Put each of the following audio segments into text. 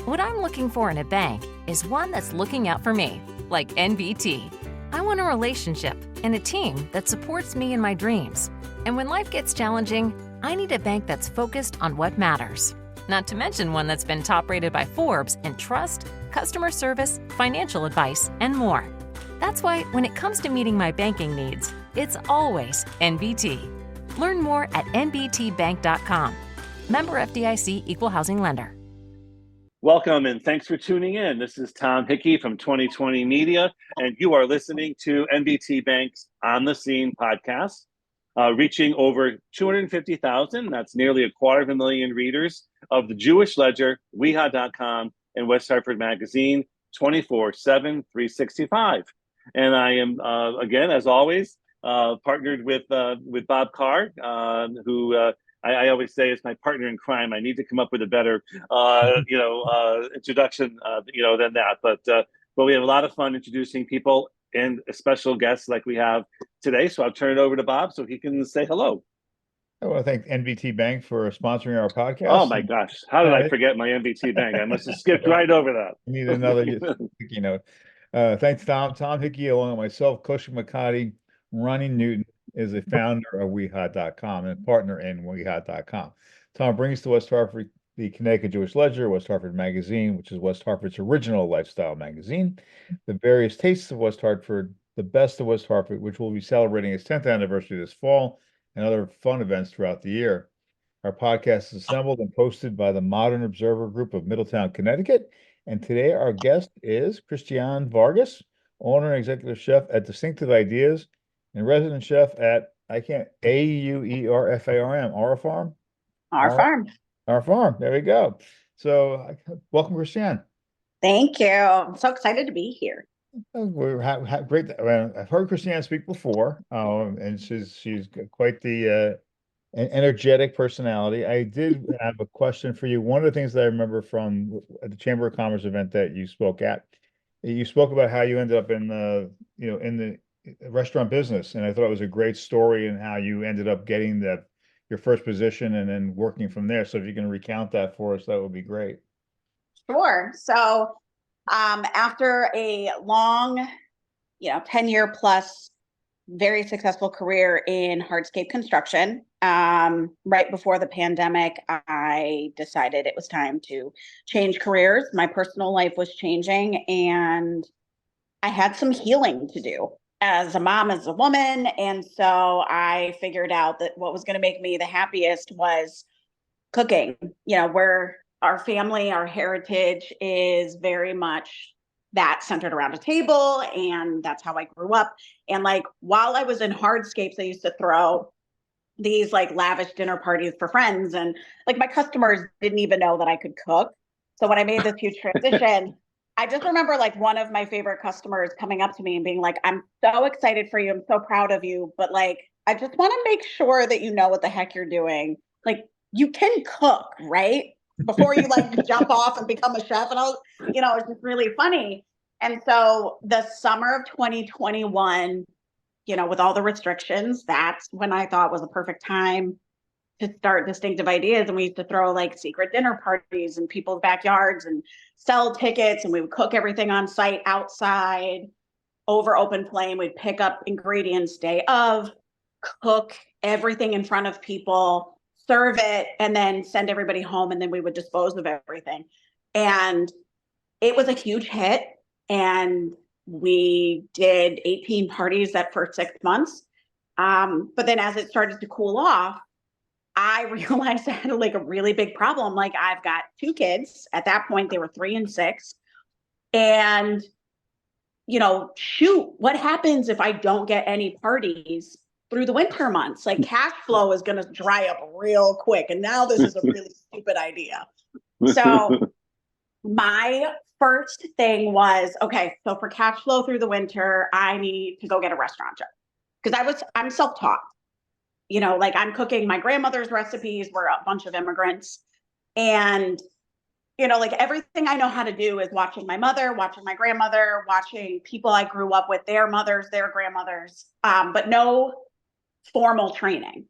What I'm looking for in a bank is one that's looking out for me, like NBT. I want a relationship and a team that supports me in my dreams. And when life gets challenging, I need a bank that's focused on what matters. Not to mention one that's been top rated by Forbes in trust, customer service, financial advice, and more. That's why when it comes to meeting my banking needs, it's always NBT. Learn more at nbtbank.com. Member FDIC, Equal Housing Lender. Welcome and thanks for tuning in. This is Tom Hickey from 2020 Media, and you are listening to NBT Bank's On the Scene podcast, reaching over 250,000. That's nearly 250,000 readers of the Jewish Ledger, weha.com, and West Hartford Magazine, 24/7, 365. And I am, again, as always, partnered with Bob Carr, who I always say is my partner in crime. I need to come up with a better, introduction, than that. But we have a lot of fun introducing people and special guests like we have today. So I'll turn it over to Bob so he can say hello. I want to thank NBT Bank for sponsoring our podcast. Oh my gosh, how did I forget my NBT Bank? I must have skipped right over that. Need another Hickey note. Thanks, Tom. Tom Hickey, along with myself, Kosher McCarty, Ronnie Newton, is a founder of weha.com and a partner in weha.com. Tom brings to West Hartford the Connecticut Jewish Ledger, West Hartford Magazine, which is West Hartford's original lifestyle magazine, the various tastes of West Hartford, the best of West Hartford, which will be celebrating its 10th anniversary this fall, and other fun events throughout the year. Our podcast is assembled and posted by the Modern Observer Group of Middletown, Connecticut. And today our guest is Kristiann Vargas, owner and executive chef at Distinctive Ideas and resident chef at AUERFARM, Our Farm? Our Farm. There we go. So welcome, Kristiann. Thank you. I'm so excited to be here. We're great. I've heard Kristiann speak before, and she's quite the energetic personality. I did have a question for you. One of the things that I remember from the Chamber of Commerce event that you spoke at, you spoke about how you ended up in the restaurant business, and I thought it was a great story and how you ended up getting your first position and then working from there. So if you can recount that for us, that would be great. Sure. So after a long, 10-year plus very successful career in hardscape construction, right before the pandemic, I decided it was time to change careers. My personal life was changing and I had some healing to do as a mom, as a woman. And so I figured out that what was going to make me the happiest was cooking. Where our family, our heritage is very much that centered around a table. And that's how I grew up. And while I was in hardscapes, I used to throw these lavish dinner parties for friends. And my customers didn't even know that I could cook. So when I made this huge transition, I just remember one of my favorite customers coming up to me and being like, I'm so excited for you. I'm so proud of you. But I just want to make sure that you know what the heck you're doing. You can cook, right? Before you jump off and become a chef. And I was, it's just really funny. And so the summer of 2021, with all the restrictions, that's when I thought was a perfect time to start Distinctive Ideas. And we used to throw secret dinner parties in people's backyards and sell tickets. And we would cook everything on site outside over open flame. We'd pick up ingredients day of, cook everything in front of people, serve it, and then send everybody home. And then we would dispose of everything. And it was a huge hit. And we did 18 parties that first 6 months. But then as it started to cool off, I realized I had a really big problem. I've got 2 kids. At that point, they were 3 and 6. And, shoot, what happens if I don't get any parties through the winter months? Cash flow is going to dry up real quick. And now this is a really stupid idea. So my first thing was, okay, so for cash flow through the winter, I need to go get a restaurant job. Because I'm self-taught. I'm cooking my grandmother's recipes. We're a bunch of immigrants. And, everything I know how to do is watching my mother, watching my grandmother, watching people I grew up with, their mothers, their grandmothers, but no formal training.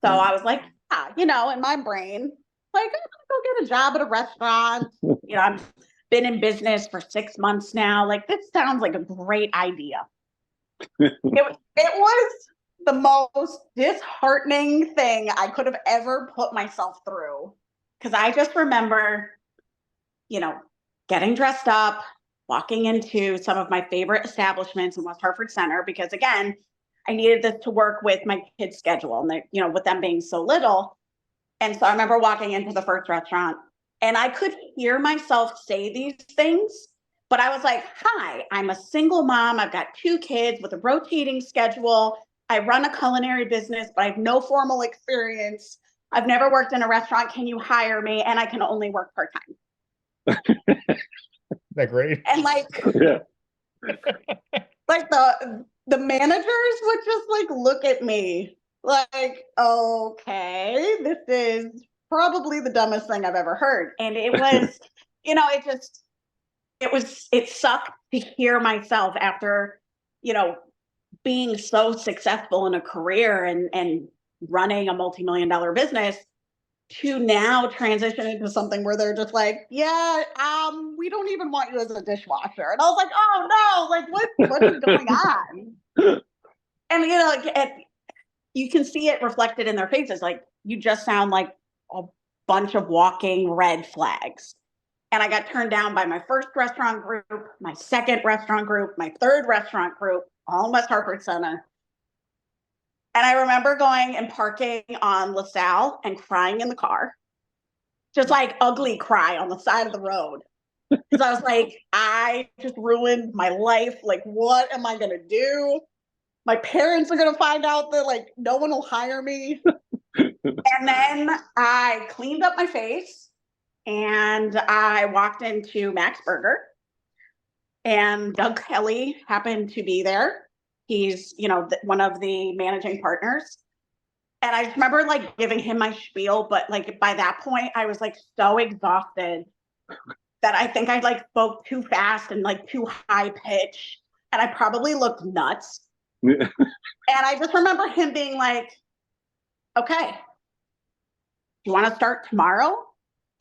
So I was in my brain, I'm gonna go get a job at a restaurant, I've been in business for 6 months now. Like, this sounds like a great idea. It was the most disheartening thing I could have ever put myself through. Because I just remember, getting dressed up, walking into some of my favorite establishments in West Hartford Center, because again, I needed this to work with my kids' schedule and with them being so little. And so I remember walking into the first restaurant and I could hear myself say these things, but I was like, hi, I'm a single mom. I've got 2 kids with a rotating schedule. I run a culinary business, but I have no formal experience. I've never worked in a restaurant. Can you hire me? And I can only work part-time. That great? And Yeah. like the managers would just like look at me like, okay, this is probably the dumbest thing I've ever heard. And it was, it sucked to hear myself after, being so successful in a career and running a multi-million-dollar business, to now transition into something where they're just like, yeah, we don't even want you as a dishwasher. And I was like, oh no, like what is going on? And you can see it reflected in their faces. Like, you just sound like a bunch of walking red flags. And I got turned down by my first restaurant group, my second restaurant group, my third restaurant group, all in West Hartford Center. And I remember going and parking on LaSalle and crying in the car, just like ugly cry on the side of the road. Because I was like, I just ruined my life. Like, what am I going to do? My parents are going to find out that like no one will hire me. And then I cleaned up my face and I walked into Max Burger, and Doug Kelly happened to be there. He's, one of the managing partners. And I just remember like giving him my spiel, but like by that point I was like so exhausted that I think I like spoke too fast and like too high pitch, and I probably looked nuts. And I just remember him being like, okay, you want to start tomorrow?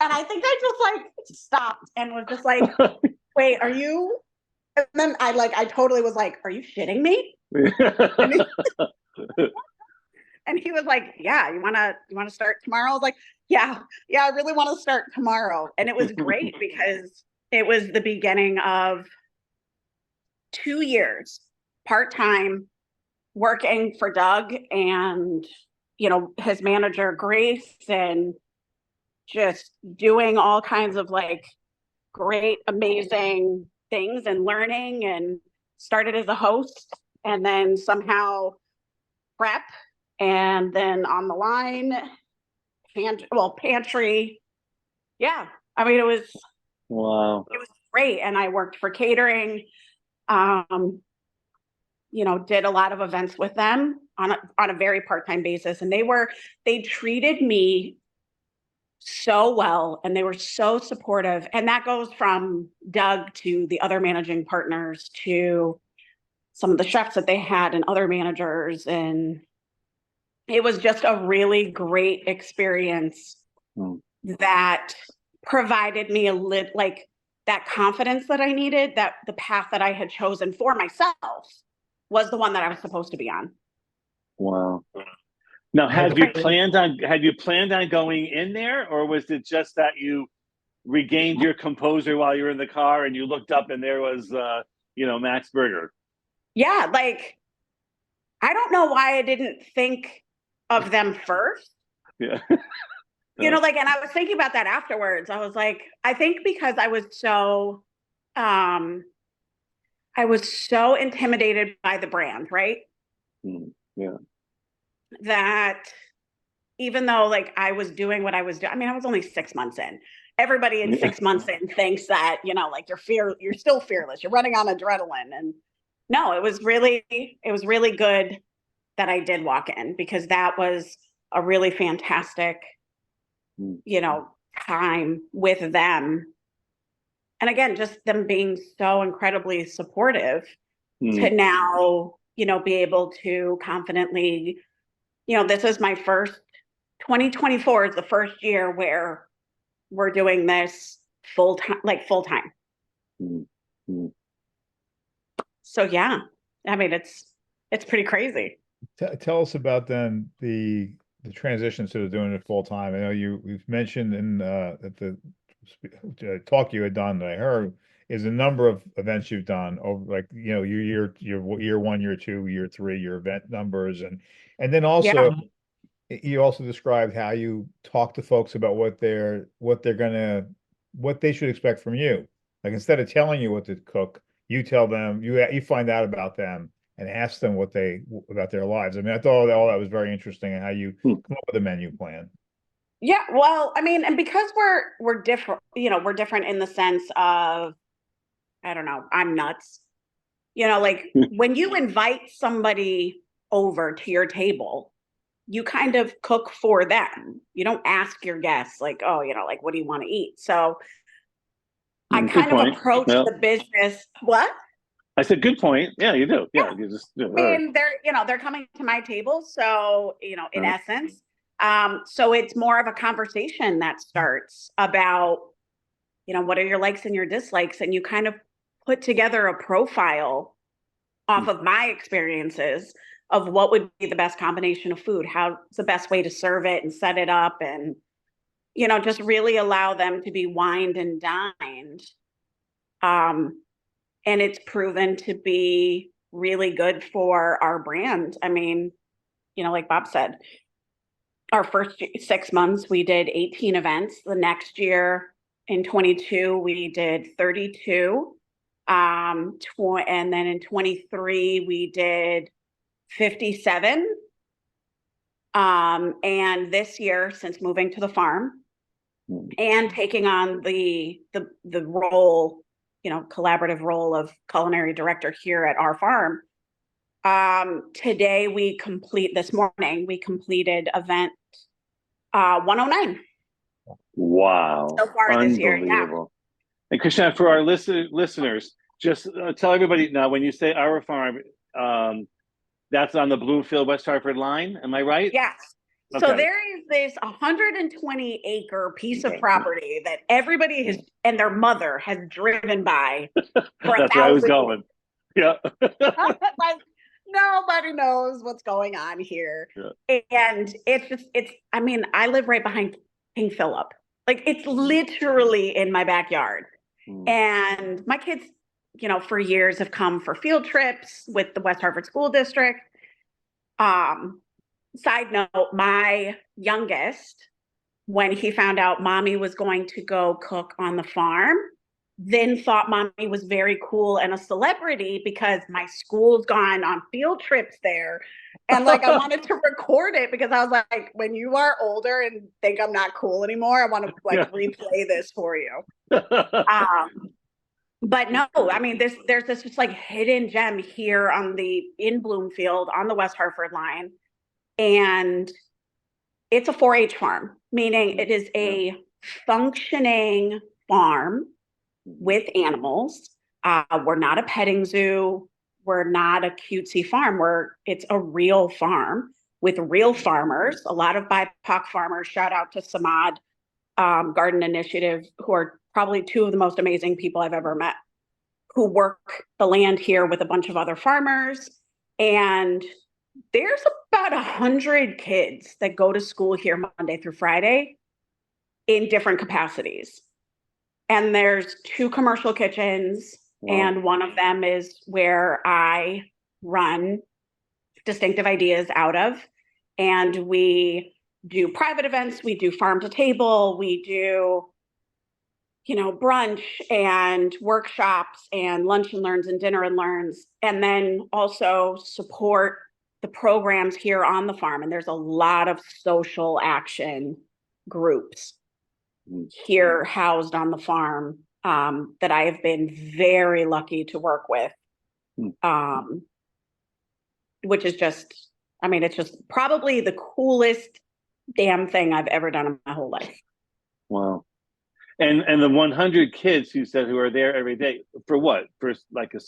And I think I just like stopped and was just like, wait, are you? And then I totally was like, are you shitting me? And he was like, yeah, you want to start tomorrow? I was like, yeah, I really want to start tomorrow. And it was great because it was the beginning of 2 years part-time working for Doug and, his manager, Grace, and just doing all kinds of like great, amazing things and learning, and started as a host and then somehow prep, and then on the line, pantry. Yeah. I mean, it was great. And I worked for catering, did a lot of events with them on a very part-time basis. And they treated me so well, and they were so supportive. And that goes from Doug to the other managing partners to some of the chefs that they had and other managers. And it was just a really great experience that provided me that confidence that I needed, that the path that I had chosen for myself was the one that I was supposed to be on. Wow. Now, had you planned on going in there, or was it just that you regained your composure while you were in the car and you looked up and there was, Max Burger? Yeah. Like, I don't know why I didn't think of them first. Yeah. And I was thinking about that afterwards. I was like, I think because I was so intimidated by the brand, right? Yeah. That even though like I was doing what I was doing, I mean, I was only 6 months in. Everybody in 6 months in thinks that, like you're still fearless. You're running on adrenaline. And no, it was really good that I did walk in, because that was a really fantastic, time with them. And again, just them being so incredibly supportive to now, be able to confidently, this is my first, 2024 is the first year where we're doing this full time, like full time. Mm-hmm. So yeah, I mean, it's pretty crazy. Tell us about then the transition to doing it full time. I know you've mentioned in at the talk you had done that I heard is a number of events you've done over, like, you know, your year one, year two, year three, your event numbers, and then also you also described how you talk to folks about what they should expect from you. Like, instead of telling you what to cook, you tell them, you find out about them and ask them about their lives. I mean, I thought all that was very interesting, and how you come up with a menu plan. Yeah, well, I mean, and because we're different, we're different in the sense of, I don't know, I'm nuts. Like when you invite somebody over to your table, you kind of cook for them. You don't ask your guests like, oh, like, what do you want to eat? So I kind of approach the business. What? I said, good point. Yeah, you do. Yeah, you just. I mean, they're coming to my table, so in essence, so it's more of a conversation that starts about, what are your likes and your dislikes, and you kind of put together a profile off of my experiences of what would be the best combination of food, how's the best way to serve it and set it up, and just really allow them to be wined and dined. And it's proven to be really good for our brand. I mean, like Bob said, our first 6 months, we did 18 events. The next year in 22, we did 32. And then in 23, we did 57. And this year, since moving to the farm and taking on the role, collaborative role of culinary director here at our farm, today this morning we completed event 109. Wow. So far this year. Yeah. And Kristiann, for our listeners, just tell everybody now, when you say our farm, that's on the Bloomfield West Hartford line. Am I right? Yes. Okay. So there is this 120-acre piece of property that everybody has, and their mother has driven by for That's where I was going. Yeah. Like, nobody knows what's going on here. Yeah. And I mean, I live right behind King Philip. Like, it's literally in my backyard. And my kids, for years have come for field trips with the West Hartford School District. Side note, my youngest, when he found out mommy was going to go cook on the farm, then thought mommy was very cool and a celebrity because my school's gone on field trips there. And like, I wanted to record it because I was like, when you are older and think I'm not cool anymore, I want to replay this for you. But no, I mean, there's this just like hidden gem here in Bloomfield on the West Hartford line. And it's a 4-H farm, meaning it is a functioning farm with animals. We're not a petting zoo. We're not a cutesy farm. It's a real farm with real farmers, a lot of BIPOC farmers. Shout out to Samad Garden Initiative, who are probably two of the most amazing people I've ever met, who work the land here with a bunch of other farmers. And there's about 100 kids that go to school here Monday through Friday in different capacities. And there's 2 commercial kitchens. Wow. And one of them is where I run Distinctive Ideas out of. And we do private events. We do farm to table. We do, brunch and workshops and lunch and learns and dinner and learns. And then also support the programs here on the farm. And there's a lot of social action groups here housed on the farm that I have been very lucky to work with, which is just, I mean, it's just probably the coolest damn thing I've ever done in my whole life. Wow. And the 100 kids you said who are there every day, for what? For like a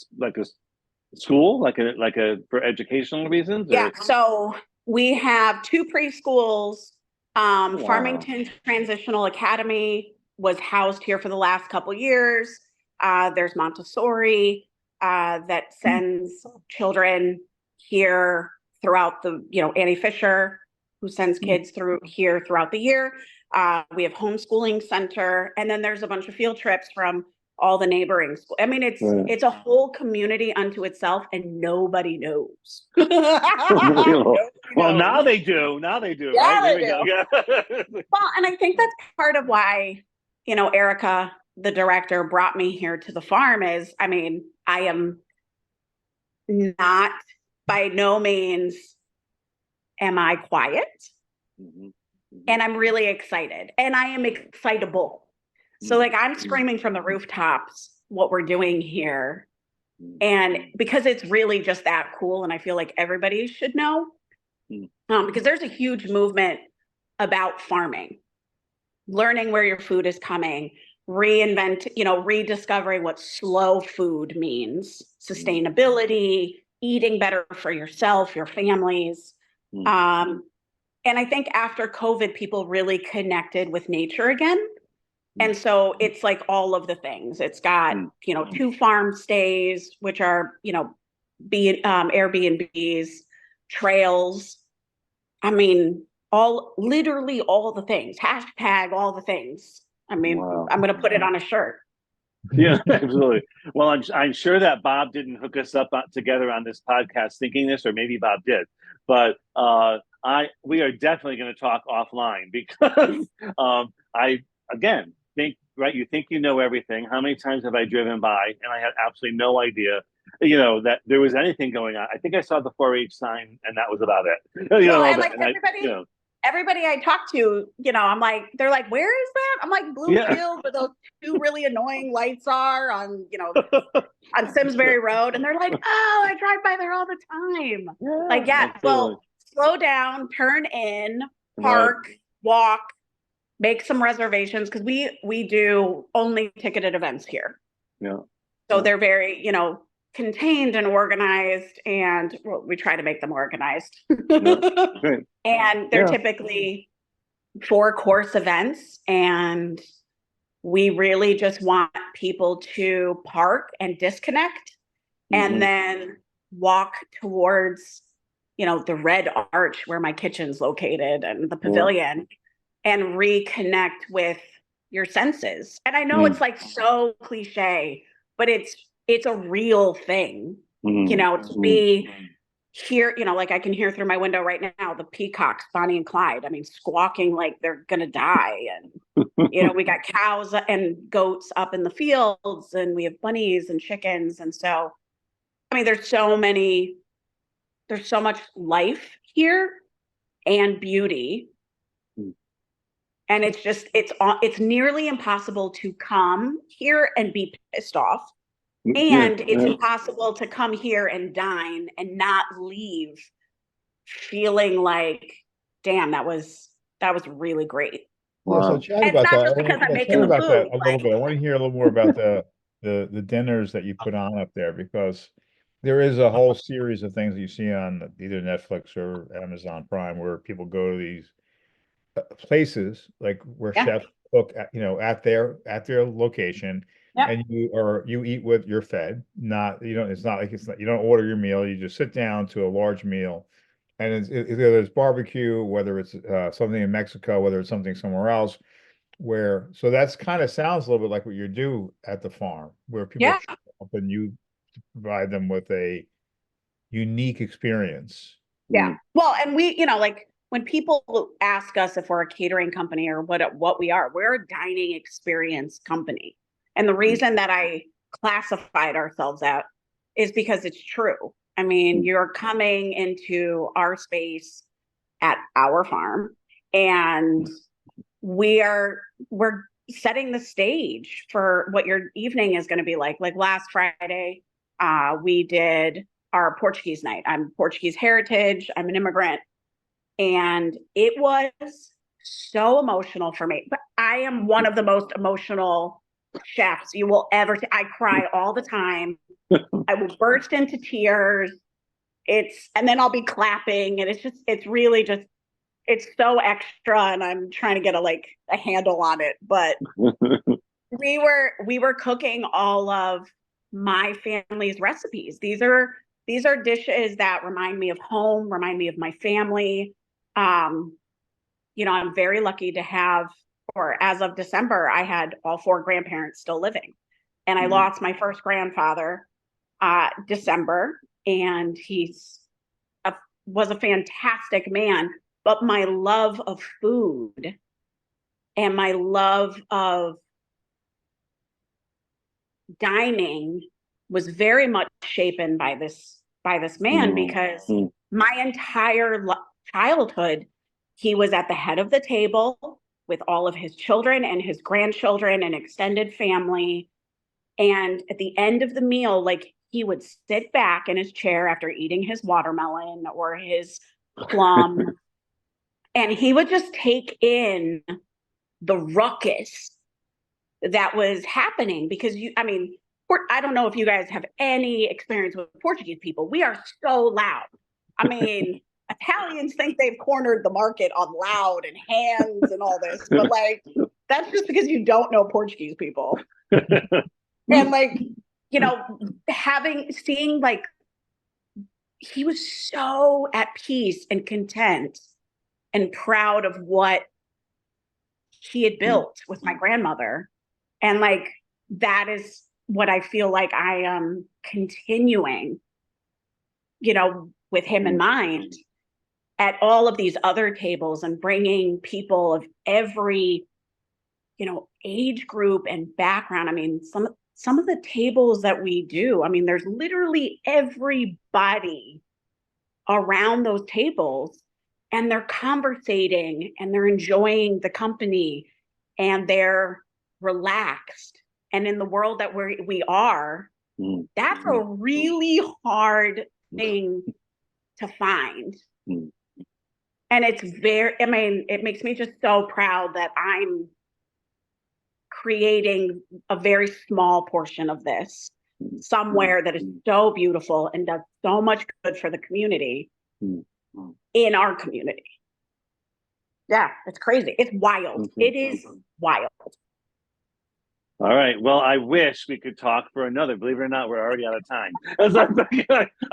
school, like a for educational reasons? Or? Yeah. So we have 2 preschools, Farmington Transitional Academy, was housed here for the last couple years. There's Montessori that sends children here throughout the, Annie Fisher, who sends kids through here throughout the year. We have homeschooling center, and then there's a bunch of field trips from all the neighboring schools. I mean, it's a whole community unto itself, and nobody knows. Well, now they do. Now they do. Yeah, right? they do. Yeah. Well, and I think that's part of why, Erica, the director, brought me here to the farm is, I mean, I am not, by no means am I quiet. And I'm really excited, and I am excitable. So like I'm screaming from the rooftops what we're doing here. And because it's really just that cool. And I feel like everybody should know, because there's a huge movement about farming, learning where your food is coming, rediscovering what slow food means, sustainability, eating better for yourself, your families. And I think after COVID, people really connected with nature again. And so it's like all of the things. It's got, 2 farm stays, which are, Airbnbs, trails. I mean, literally all the things, hashtag all the things. I mean, wow. I'm going to put it on a shirt. Yeah, absolutely. Well, I'm sure that Bob didn't hook us up together on this podcast thinking this, or maybe Bob did. But we are definitely going to talk offline because I, again, you think you know everything. How many times have I driven by and I had absolutely no idea, that there was anything going on? I think I saw the 4-H sign and that was about it. Everybody I talk to, I'm like, they're like, where is that? I'm like, Bloomfield, where those 2 really annoying lights are on, on Simsbury Road. And they're like, oh, I drive by there all the time. Well, slow down, turn in, park, walk, make some reservations, because we do only ticketed events here. Yeah. So they're very, contained and organized, and we try to make them organized. Great. And they're typically 4-course events, and we really just want people to park and disconnect and then walk towards, the red arch where my kitchen's located and the pavilion. And reconnect with your senses. And I know it's like so cliche, but it's a real thing, to be here, like I can hear through my window right now, the peacocks, Bonnie and Clyde, I mean, squawking like they're going to die. And, we got cows and goats up in the fields, and we have bunnies and chickens. And so, I mean, there's so much life here and beauty. And it's nearly impossible to come here and be pissed off. And it's impossible to come here and dine and not leave feeling like, damn, that was really great. Wow. So chat about that. Just because I'm making the food, a little bit. I want to hear a little more about the dinners that you put on up there, because there is a whole series of things that you see on either Netflix or Amazon Prime where people go to these places like where chefs cook at their location, and you eat with you're fed, it's not like you don't order your meal, you just sit down to a large meal, and it's either it's barbecue, whether it's something in Mexico, whether it's something somewhere else, so that's kind of sounds a little bit like what you do at the farm, where people show up and you provide them with a unique experience. Well, and we when people ask us if we're a catering company or what we are, we're a dining experience company. And the reason that I classified ourselves out is because it's true. I mean, you're coming into our space at our farm, and we're setting the stage for what your evening is going to be like. Like last Friday, we did our Portuguese night. I'm Portuguese heritage. I'm an immigrant. And it was so emotional for me. But I am one of the most emotional chefs you will ever see. I cry all the time. I will burst into tears. And then I'll be clapping. And it's really just it's so extra, and I'm trying to get a handle on it. But we were cooking all of my family's recipes. These are dishes that remind me of home, remind me of my family. I'm very lucky to have, or as of December, I had all 4 grandparents still living. And I lost my first grandfather December, and was a fantastic man. But my love of food and my love of dining was very much shapen by this man, because my entire childhood, he was at the head of the table with all of his children and his grandchildren and extended family. And at the end of the meal, he would sit back in his chair after eating his watermelon or his plum, and he would just take in the ruckus that was happening. Because I don't know if you guys have any experience with Portuguese people. We are so loud. I mean, Italians think they've cornered the market on loud and hands and all this, but that's just because you don't know Portuguese people. And seeing he was so at peace and content and proud of what he had built with my grandmother. And that is what I feel like I am continuing, with him in mind at all of these other tables, and bringing people of every, age group and background. I mean, some of the tables that we do, there's literally everybody around those tables, and they're conversating and they're enjoying the company and they're relaxed. And in the world that we are, that's a really hard thing to find. And it's it makes me just so proud that I'm creating a very small portion of this somewhere that is so beautiful and does so much good for the community in our community. Yeah, it's crazy. It's wild. It is wild. All right. Well, I wish we could talk for another. Believe it or not, we're already out of time.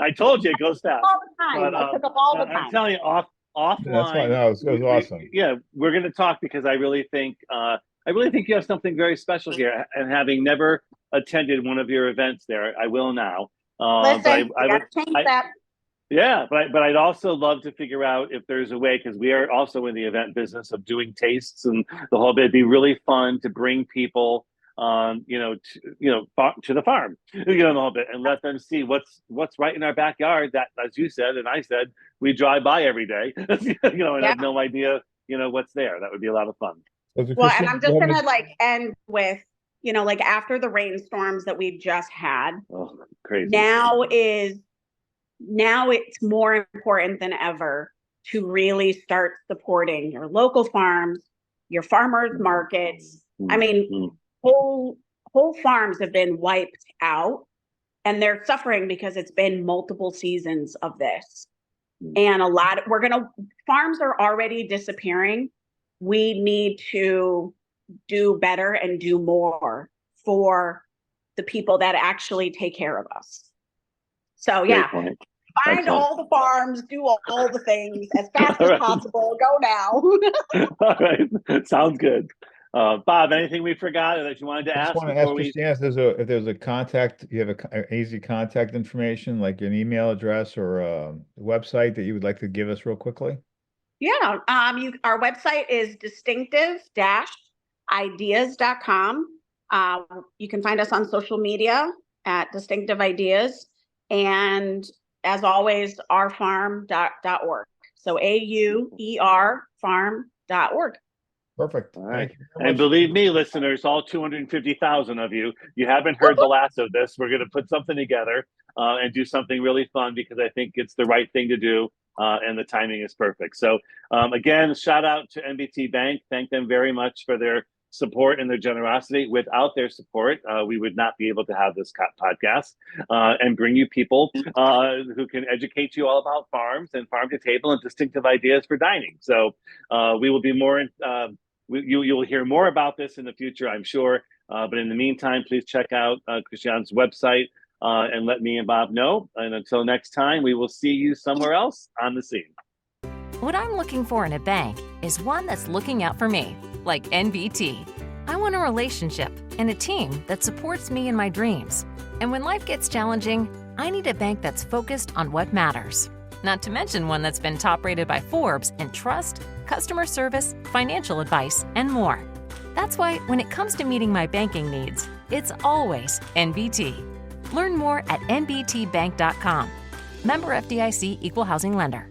I told you it goes fast. All the time. I took up all the time. I'm telling you, offline. That's fine. No, it was awesome. We're going to talk, because I really think you have something very special here. And having never attended one of your events there, I will now. Listen, I would change that. Yeah, but I'd also love to figure out if there's a way, because we are also in the event business of doing tastes and the whole bit. It'd be really fun to bring people to the farm, the whole bit, and let them see what's right in our backyard. That, as you said and I said, we drive by every day, and have no idea, what's there. That would be a lot of fun. Well, and I'm just gonna end with, after the rainstorms that we've just had. Oh, crazy! Now it's more important than ever to really start supporting your local farms, your farmers markets. Whole farms have been wiped out, and they're suffering because it's been multiple seasons of this. And farms are already disappearing. We need to do better and do more for the people that actually take care of us. So find all the farms, do all the things as fast as possible. Go now. All right, sounds good. Bob, anything we forgot that you wanted to ask? I just want to ask Kristiann if there's a contact, you have a easy contact information, like an email address or a website that you would like to give us real quickly? Yeah, our website is distinctive-ideas.com. You can find us on social media at Distinctive Ideas, and as always, ourfarm.org. So AUER farm.org. Perfect. All right. And believe me, listeners, all 250,000 of you haven't heard the last of this. We're going to put something together and do something really fun, because I think it's the right thing to do. And the timing is perfect. So again, shout out to NBT Bank. Thank them very much for their support and their generosity. Without their support, we would not be able to have this podcast and bring you people who can educate you all about farms and farm to table and distinctive ideas for dining. So we will be more, you will hear more about this in the future, I'm sure. But in the meantime, please check out Kristiann's website and let me and Bob know. And until next time, we will see you somewhere else on the scene. What I'm looking for in a bank is one that's looking out for me, like NBT. I want a relationship and a team that supports me in my dreams. And when life gets challenging, I need a bank that's focused on what matters. Not to mention one that's been top rated by Forbes in trust, customer service, financial advice, and more. That's why when it comes to meeting my banking needs, it's always NBT. Learn more at nbtbank.com. Member FDIC, Equal Housing Lender.